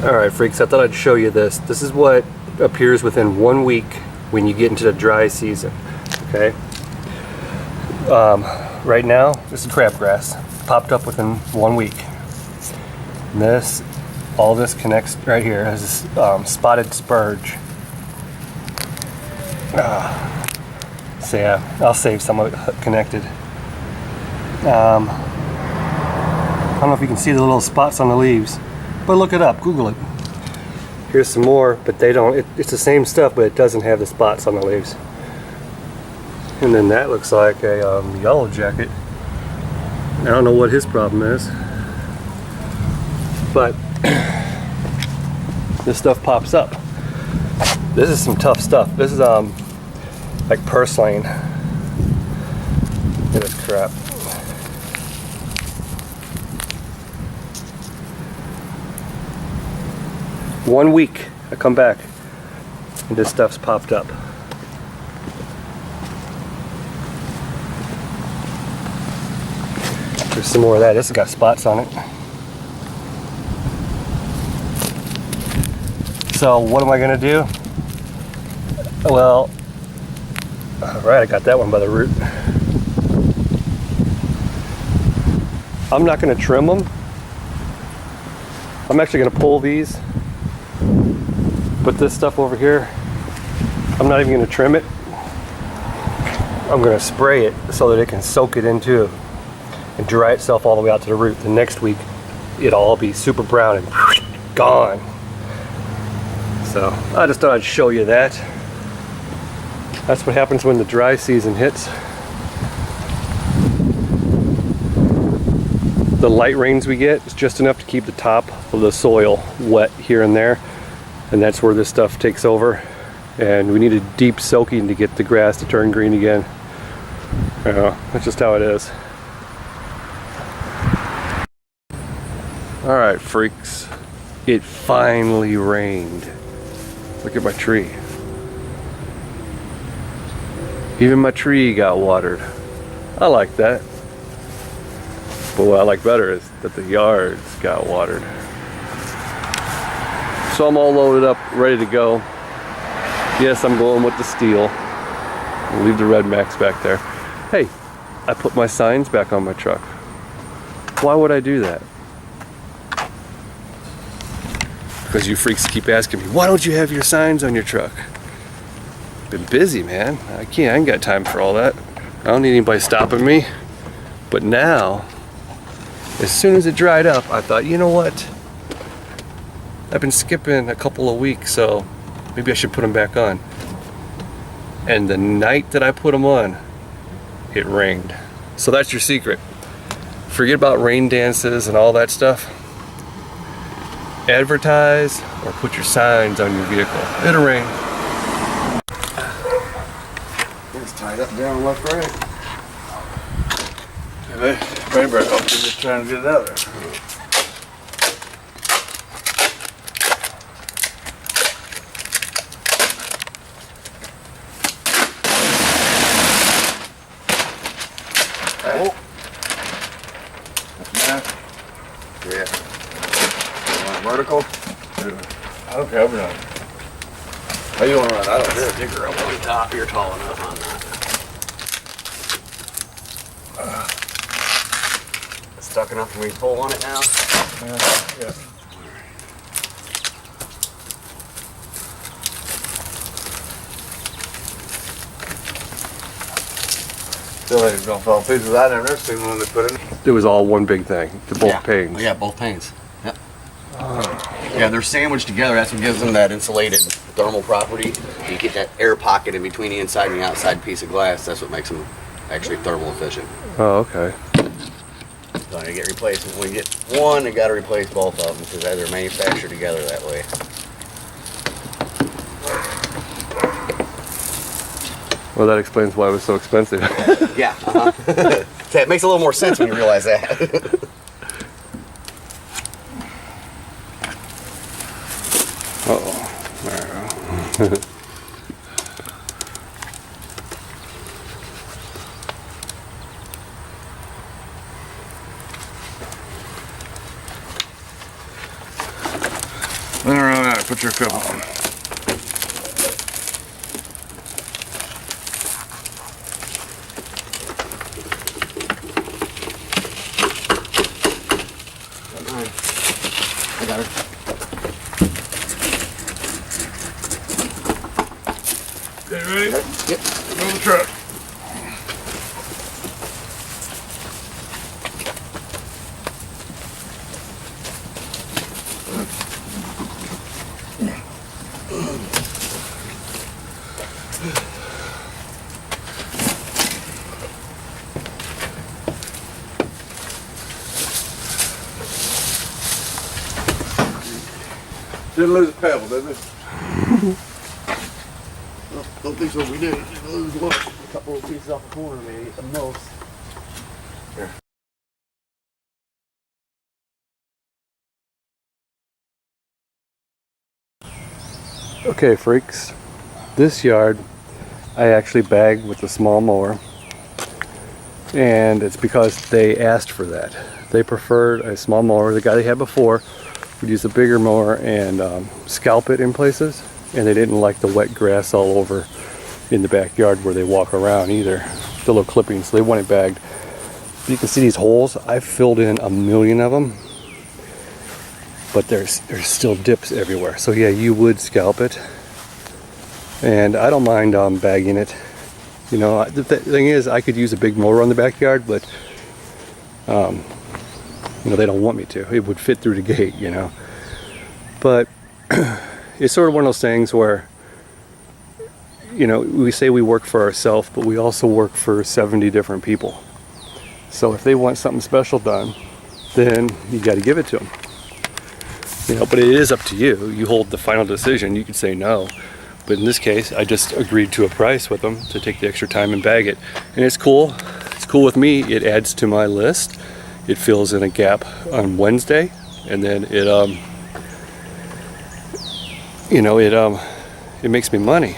Alright freaks, I thought I'd show you this. This is what appears within 1 week when you get into the dry season. Okay. Right now, this is crabgrass. Popped up within 1 week. And all this connects right here as this spotted spurge. So yeah, I'll save some of it connected. I don't know if you can see the little spots on the leaves, but look it up, Google it. Here's some more, but they don't, it's the same stuff, but it doesn't have the spots on the leaves. And then that looks like a yellow jacket. I don't know what his problem is, but this stuff pops up. This is some tough stuff. This is like purslane. Look at this crap. One week, I come back, and this stuff's popped up. There's some more of that. This has got spots on it. So what am I gonna do? Well, alright, I got that one by the root. I'm not gonna trim them. I'm actually gonna pull these. But this stuff over here, I'm not even gonna trim it. I'm gonna spray it so that it can soak it into and dry itself all the way out to the root. The next week, it'll all be super brown and gone. So I just thought I'd show you that. That's what happens when the dry season hits. The light rains we get is just enough to keep the top of the soil wet here and there. And that's where this stuff takes over, and we need a deep soaking to get the grass to turn green again. That's just how it is. Alright freaks, it finally rained. Look at my tree. Even my tree got watered. I like that. But what I like better is that the yards got watered. So I'm all loaded up, ready to go. Yes, I'm going with the steel. I'll leave the Red Max back there. Hey, I put my signs back on my truck. Why would I do that? Because you freaks keep asking me, why don't you have your signs on your truck? Been busy, man. I ain't got time for all that. I don't need anybody stopping me. But now, as soon as it dried up, I thought, you know what? I've been skipping a couple of weeks, so maybe I should put them back on. And the night that I put them on, it rained. So that's your secret. Forget about rain dances and all that stuff. Advertise or put your signs on your vehicle. It'll rain. It's tied up down left, right. Rain break up, just trying to get it out there. Oh. Yeah. You want vertical? Yeah. Okay, I'll be done. How you want to run? I don't care. Sticker up on top. You're tall enough on that. Stuck enough for me to pull on it now? Yeah. Still ain't gonna fall pieces. I never seen one they put in. It was all one big thing. To both panes. Yeah, both panes. Yep. Yeah, they're sandwiched together. That's what gives them that insulated thermal property. You get that air pocket in between the inside and the outside piece of glass. That's what makes them actually thermal efficient. Oh, okay. So they get replaced. When you get one, they got to replace both of them because they're manufactured together that way. Well, that explains why it was so expensive. Yeah. So it makes a little more sense when you realize that. Uh-oh. There we go. put your equipment on. I got it. Okay, ready? Yep. Move the truck. Didn't lose a pebble, did we? Don't think so. We did. Just lose one. A couple of pieces off the corner, maybe at most. Okay, freaks. This yard I actually bagged with a small mower, and it's because they asked for that. They preferred a small mower. The guy they had before would use a bigger mower and scalp it in places, and they didn't like the wet grass all over in the backyard where they walk around either, the little clippings, so they want it bagged. You can see these holes. I've filled in a million of them, but there's still dips everywhere. So yeah, you would scalp it, and I don't mind bagging it. You know, the thing is, I could use a big mower on the backyard, but you know, they don't want me to. It would fit through the gate, you know. But it's sort of one of those things where, you know, we say we work for ourselves, but we also work for 70 different people. So if they want something special done, then you got to give it to them. You know, but it is up to you. You hold the final decision. You could say no. But in this case, I just agreed to a price with them to take the extra time and bag it. And it's cool. It's cool with me. It adds to my list. It fills in a gap on Wednesday, and then it you know, it makes me money.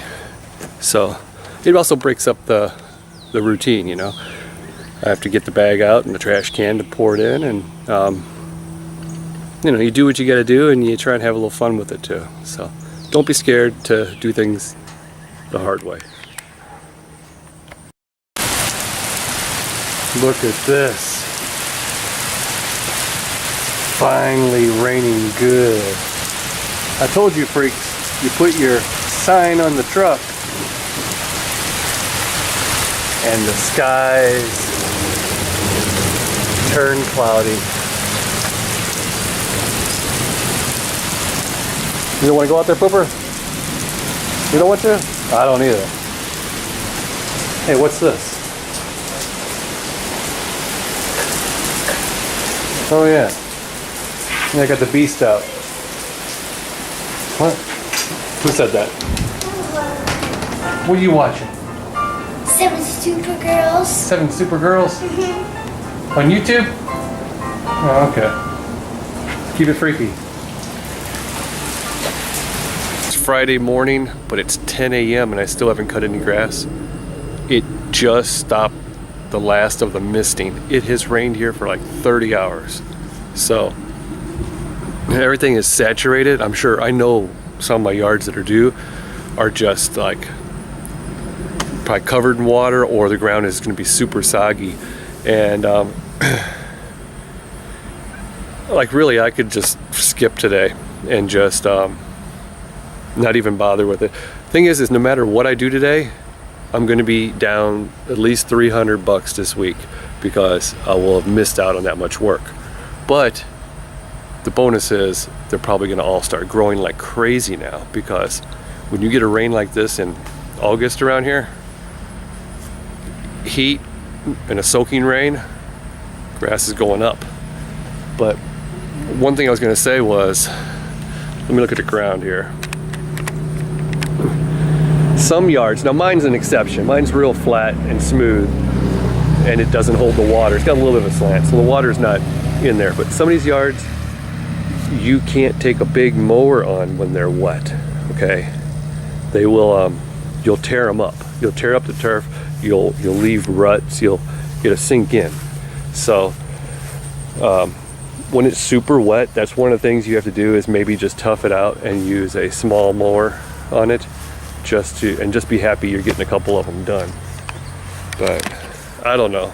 So it also breaks up the routine, you know. I have to get the bag out and the trash can to pour it in, and you know, you do what you got to do, and you try and have a little fun with it too. So don't be scared to do things the hard way. Look at this. Finally raining good. I told you, freaks, you put your sign on the truck and the skies turn cloudy. You don't want to go out there, Pooper? You don't want to? I don't either. Hey, what's this? Oh yeah. Yeah, I got the beast out. What? Who said that? What are you watching? 7 Supergirls. 7 Supergirls? Mm-hmm. On YouTube? Oh, okay. Keep it freaky. It's Friday morning, but it's 10 a.m. and I still haven't cut any grass. It just stopped the last of the misting. It has rained here for like 30 hours. So everything is saturated. I'm sure, I know some of my yards that are due are just like probably covered in water, or the ground is going to be super soggy. And like really, I could just skip today and just not even bother with it. Thing is no matter what I do today, I'm going to be down at least $300 this week because I will have missed out on that much work. But the bonus is they're probably going to all start growing like crazy now, because when you get a rain like this in August around here, heat and a soaking rain, grass is going up. But one thing I was going to say was, let me look at the ground here. Some yards, now mine's an exception. Mine's real flat and smooth, and it doesn't hold the water. It's got a little bit of a slant, so the water's not in there. But some of these yards, you can't take a big mower on when they're wet, okay? They will, you'll tear them up. You'll tear up the turf, you'll leave ruts, it'll sink in. So, when it's super wet, that's one of the things you have to do is maybe just tough it out and use a small mower on it, just be happy you're getting a couple of them done. But I don't know.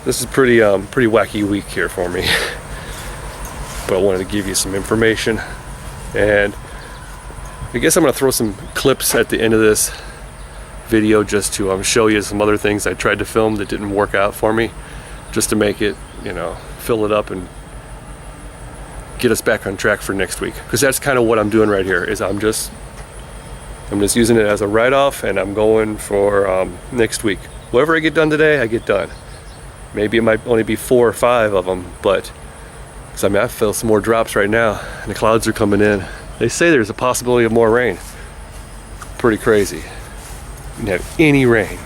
This is pretty wacky week here for me. But I wanted to give you some information, and I guess I'm gonna throw some clips at the end of this video just to show you some other things I tried to film that didn't work out for me, just to make it, you know, fill it up and get us back on track for next week. Because that's kind of what I'm doing right here, is I'm just using it as a write-off, and I'm going for next week. Whatever I get done today, I get done. Maybe it might only be 4 or 5 of them, but I feel some more drops right now, and the clouds are coming in. They say there's a possibility of more rain. Pretty crazy. We didn't have any rain,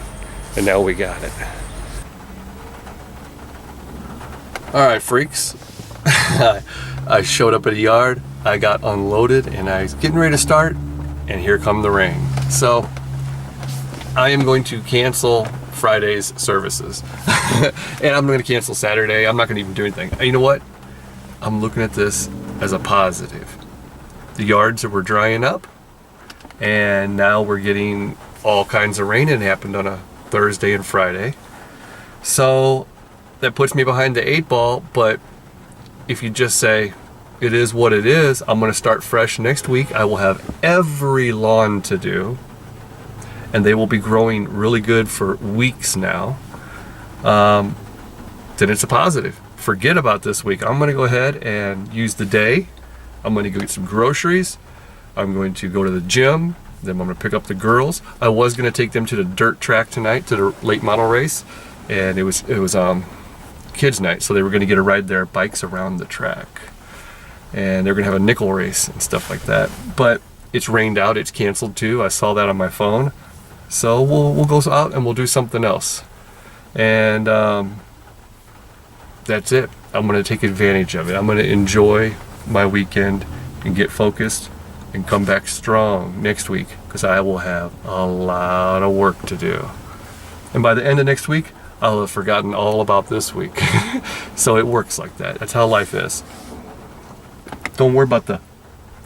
and now we got it. All right, freaks. I showed up at the yard, I got unloaded, and I was getting ready to start, and here come the rain. So I am going to cancel Friday's services. And I'm going to cancel Saturday. I'm not going to even do anything. You know what? I'm looking at this as a positive. The yards were drying up, and now we're getting all kinds of rain. It happened on a Thursday and Friday. So that puts me behind the 8 ball, but if you just say, it is what it is, I'm going to start fresh next week. I will have every lawn to do, and they will be growing really good for weeks now. Then it's a positive. Forget about this week. I'm going to go ahead and use the day. I'm going to go get some groceries. I'm going to go to the gym. Then I'm going to pick up the girls. I was going to take them to the dirt track tonight, to the late model race, and it was kids night, so they were going to get a ride their bikes around the track, and they're going to have a nickel race and stuff like that. But it's rained out. It's canceled too. I saw that on my phone. So we'll go out and we'll do something else, and that's it. I'm going to take advantage of it. I'm going to enjoy my weekend and get focused and come back strong next week, because I will have a lot of work to do. And by the end of next week, I'll have forgotten all about this week. So it works like that. That's how life is. Don't worry about the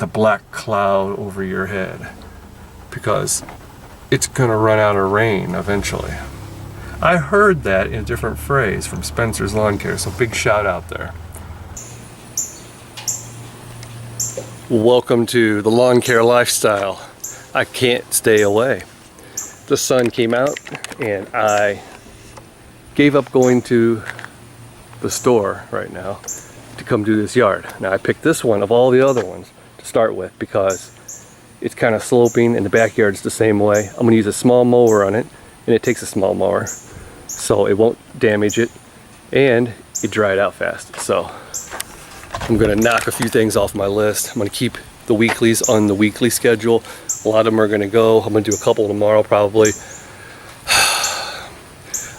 black cloud over your head, because it's going to run out of rain eventually. I heard that in a different phrase from Spencer's Lawn Care, so big shout out there. Welcome to the lawn care lifestyle. I can't stay away. The sun came out and I gave up going to the store right now to come do this yard. Now I picked this one of all the other ones to start with because it's kind of sloping and the backyard's the same way. I'm going to use a small mower on it, and it takes a small mower, so it won't damage it, and it dried out fast. So I'm going to knock a few things off my list. I'm going to keep the weeklies on the weekly schedule. A lot of them are going to go. I'm going to do a couple tomorrow probably.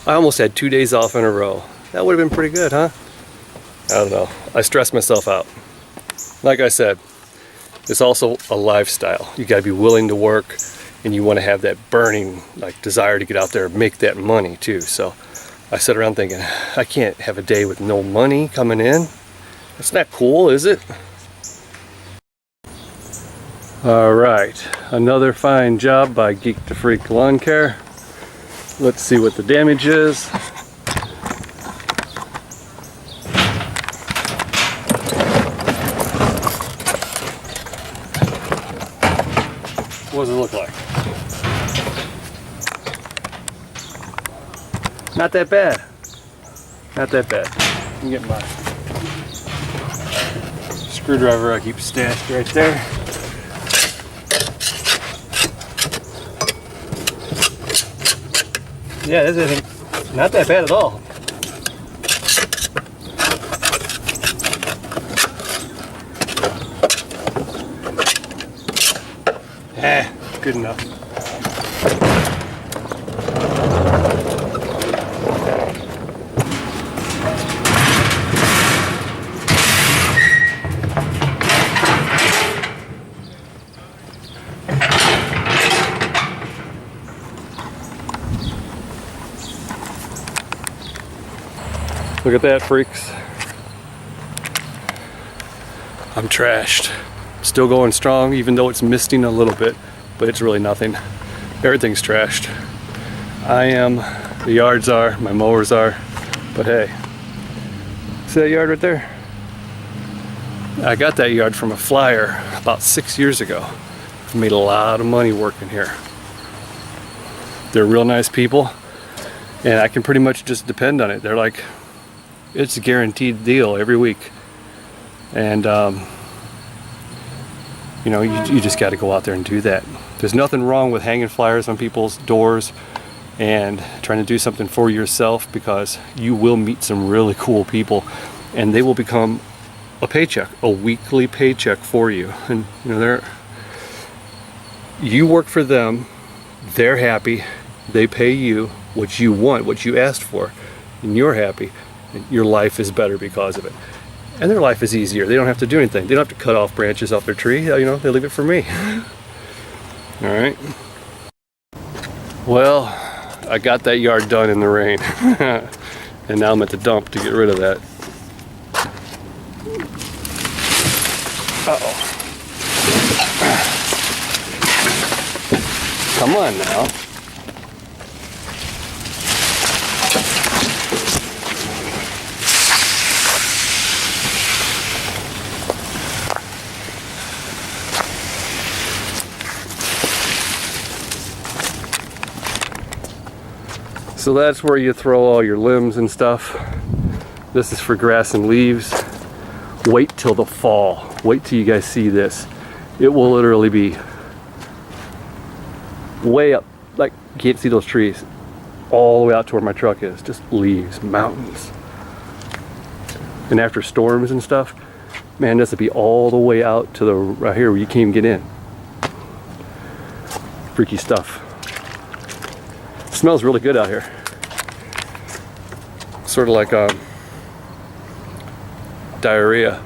I almost had 2 days off in a row. That would have been pretty good, huh? I don't know. I stressed myself out. Like I said, it's also a lifestyle. You got to be willing to work, and you want to have that burning desire to get out there and make that money too. So I sat around thinking, I can't have a day with no money coming in. That's not cool, is it? All right, another fine job by Geek to Freak Lawn Care. Let's see what the damage is. What does it look like? Not that bad. Not that bad. Let me get my screwdriver I keep stashed right there. Yeah, this isn't not that bad at all. Good enough. Look at that, freaks. I'm trashed. Still going strong, even though it's misting a little bit, but it's really nothing. Everything's trashed. I am, the yards are, my mowers are, but hey, see that yard right there? I got that yard from a flyer about 6 years ago. I've made a lot of money working here. They're real nice people, and I can pretty much just depend on it. They're like, it's a guaranteed deal every week. And you know, you just got to go out there and do that. There's nothing wrong with hanging flyers on people's doors and trying to do something for yourself, because you will meet some really cool people and they will become a paycheck, a weekly paycheck for you. And you know, you work for them, they're happy, they pay you what you want, what you asked for, and you're happy, and your life is better because of it. And their life is easier. They don't have to do anything. They don't have to cut off branches off their tree. You know, they leave it for me. All right. Well, I got that yard done in the rain. And now I'm at the dump to get rid of that. Uh-oh. Come on now. So that's where you throw all your limbs and stuff. This is for grass and leaves. Wait till the fall. Wait till you guys see this. It will literally be way up, like you can't see those trees, all the way out to where my truck is. Just leaves, mountains. And after storms and stuff, man, this will be all the way out to the right here where you can't even get in. Freaky stuff. It smells really good out here. Sort of like diarrhea.